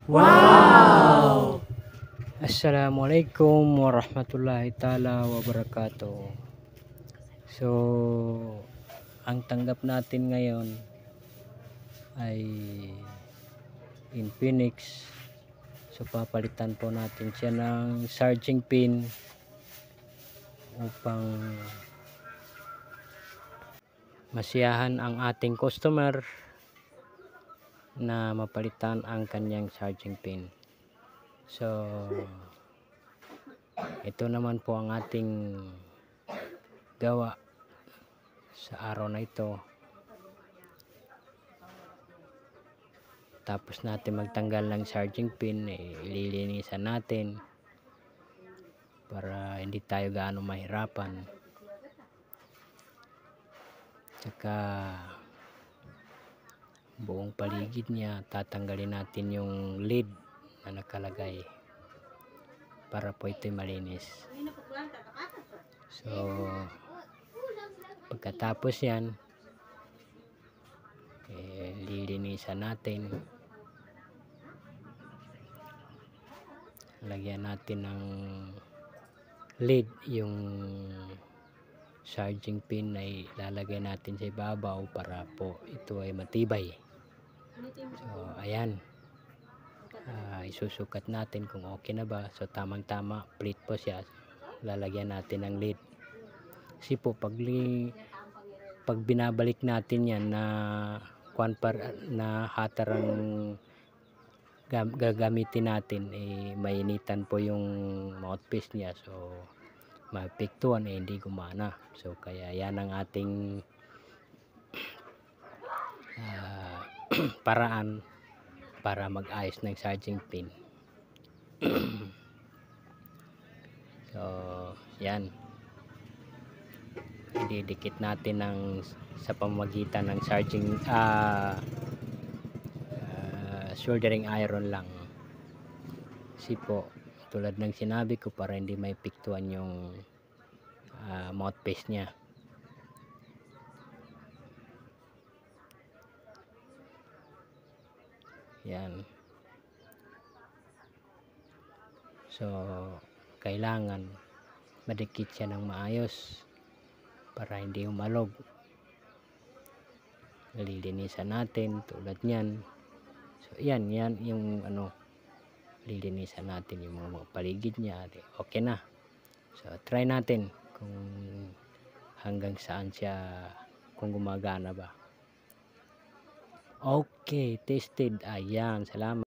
Wow! Assalamualaikum warahmatullahi ta'ala wabarakatuh. So, ang tanggap natin ngayon ay Infinix. So, papalitan po natin siya ng charging pin upang masiyahan ang ating customer na mapalitan ang kanyang charging pin. So, ito naman po ang ating gawa sa araw na ito. Tapos natin magtanggal ng charging pin, ililinisan natin para hindi tayo gaano mahirapan. Tsaka buong paligid niya tatanggalin natin yung lid na nakalagay para po ito'y malinis. So pagkatapos yan, lilinisan natin, lagyan natin ng lid yung charging pin na ilalagay natin sa ibabaw para po ito ay matibay. So ayan, isusukat natin kung okay na ba. So tamang tama, plate po siya. Lalagyan natin ng lid kasi po pag binabalik natin yan na hater ang gagamitin natin, mainitan po yung mouthpiece niya, so mapiktuan, hindi gumana. So kaya yan ang ating paraan para mag-ayos ng charging pin. So yan, ididikit natin sa pamamagitan ng charging soldering iron lang. Kasi po tulad ng sinabi ko, para hindi may piktuan yung mouthpiece nya. Yan. So kailangan madikit siya ng maayos para hindi humalog. Lilinisan natin tulad niyan. So yan yung lilinisan natin yung mga paligid niya. Okay na. So try natin kung hanggang saan siya, kung gumagana ba. Okay, tested. Ayan, salamat.